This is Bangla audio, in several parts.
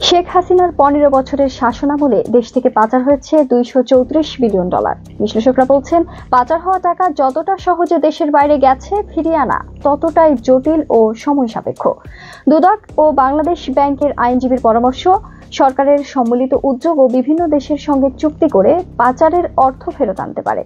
শেখ হাসিনার 15 বছরের শাসনামলে দেশ থেকে পাচার হয়েছে $234 বিলিয়ন। বিশ্লেষকরা বলছেন, পাচার হওয়া টাকা যতটা সহজে দেশের বাইরে গেছে, ফিরিয়ে আনা ততটাই জটিল ও সময় সাপেক্ষ। দুদক ও বাংলাদেশ ব্যাংকের আইনজীবীর পরামর্শ, সরকারের সম্মিলিত উদ্যোগ ও বিভিন্ন দেশের সঙ্গে চুক্তি করে পাচারের অর্থ ফেরত আনতে পারে।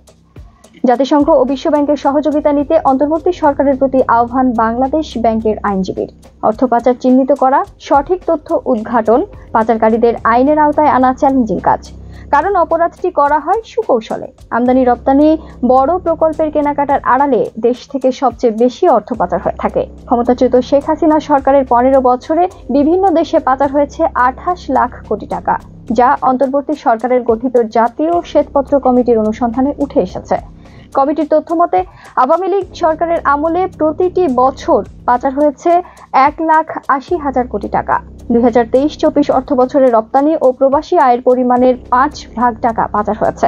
জাতিসংঘ ও বিশ্ব ব্যাংকের সহযোগিতা নিতে অন্তর্বর্তী সরকারের প্রতি আহ্বান বাংলাদেশ ব্যাংকের আইনজীবীর। অর্থ পাচার চিহ্নিত করা, সঠিক তথ্য উদ্ঘাটন, পাচারকারীদের আইনের আওতায় আনা চ্যালেঞ্জিং কাজ, কারণ অপরাধটি করা হয় সুকৌশলে। আমদানি রপ্তানি বড় প্রকল্পের কেনাকাটার আড়ালে দেশ থেকে সবচেয়ে বেশি অর্থ পাচার হয়ে থাকে। ক্ষমতাচ্যুত শেখ হাসিনা সরকারের 15 বছরে বিভিন্ন দেশে পাচার হয়েছে 28 লাখ কোটি টাকা, যা অন্তর্বর্তী সরকারের গঠিত জাতীয় শ্বেতপত্র কমিটির অনুসন্ধানে উঠে এসেছে। কমিটির তথ্য মতে, আওয়ামী লীগ সরকারের আমলে প্রতিটি বছর পাচার হয়েছে 1,80,000 কোটি টাকা। 2023-24 অর্থ বছরে রপ্তানি ও প্রবাসী আয়ের পরিমাণের 5 ভাগ টাকা পাচার হয়েছে।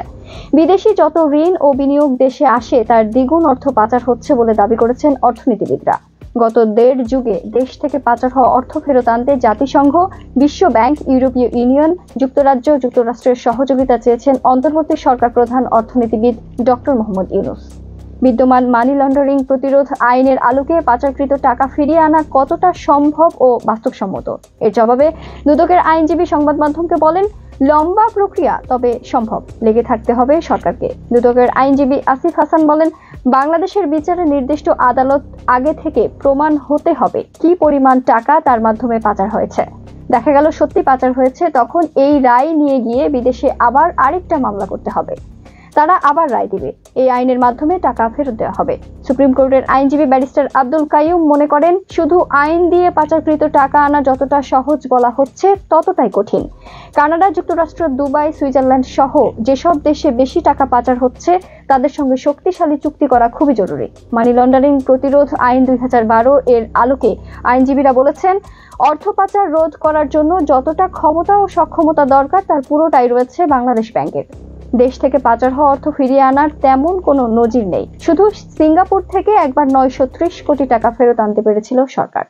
বিদেশি যত ঋণ ও বিনিয়োগ দেশে আসে, তার দ্বিগুণ অর্থ পাচার হচ্ছে বলে দাবি করেছেন অর্থনীতিবিদরা। গত 1.5 যুগে দেশ থেকে পাচার হওয়া অর্থ ফেরত আনতে জাতিসংঘ, বিশ্ব ব্যাংক, ইউরোপীয় ইউনিয়ন, যুক্তরাজ্য, যুক্তরাষ্ট্রের সহযোগিতা চেয়েছেন অন্তর্বর্তী সরকার প্রধান অর্থনীতিবিদ ডক্টর মোহাম্মদ ইউনূস। বিদ্যমান মানি লন্ডারিং প্রতিরোধ আইনের আলোকে পাচারকৃত টাকা ফিরিয়ে আনা কতটা সম্ভব ও বাস্তবসম্মত? এর জবাবে দুদকের আইনজীবী সংবাদ মাধ্যমকে বলেন, লম্বা প্রক্রিয়া, তবে সম্ভব। লেগে থাকতে হবে সরকারকে। দুদকের আইনজীবী আসিফ হাসান বলেন, বাংলাদেশের বিচারে নির্দিষ্ট আদালত আগে থেকে প্রমাণ হতে হবে কি পরিমাণ টাকা তার মাধ্যমে পাচার হয়েছে। দেখা গেল সত্যি পাচার হয়েছে, তখন এই রায় নিয়ে গিয়ে বিদেশে আবার আরেকটা মামলা করতে হবে। তারা আবার রায় দিবে। এই আইনের মাধ্যমে টাকা ফেরত দেওয়া হবে। সুপ্রিম কোর্টের আইনজীবী ব্যারিস্টার আব্দুল কাইয়ুম মনে করেন, শুধু আইন দিয়ে পাচারকৃত টাকা আনা যতটা সহজ বলা হচ্ছে, ততটাই কঠিন। কানাডা, যুক্তরাষ্ট্র, দুবাই, সুইজারল্যান্ড সহ যেসব দেশে বেশি টাকা পাচার হচ্ছে, তাদের সঙ্গে শক্তিশালী চুক্তি করা খুবই জরুরি। মানি লন্ডারিং প্রতিরোধ আইন 2012 এর আলোকে আইনজীবীরা বলেছেন, অর্থ পাচার রোধ করার জন্য যতটা ক্ষমতা ও সক্ষমতা দরকার, তার পুরোটাই রয়েছে বাংলাদেশ ব্যাংকের। দেশ থেকে পাচার হওয়া অর্থ ফিরিয়ে আনার তেমন কোনো নজির নেই। শুধু সিঙ্গাপুর থেকে একবার 930 কোটি টাকা ফেরত আনতে পেরেছিল সরকার।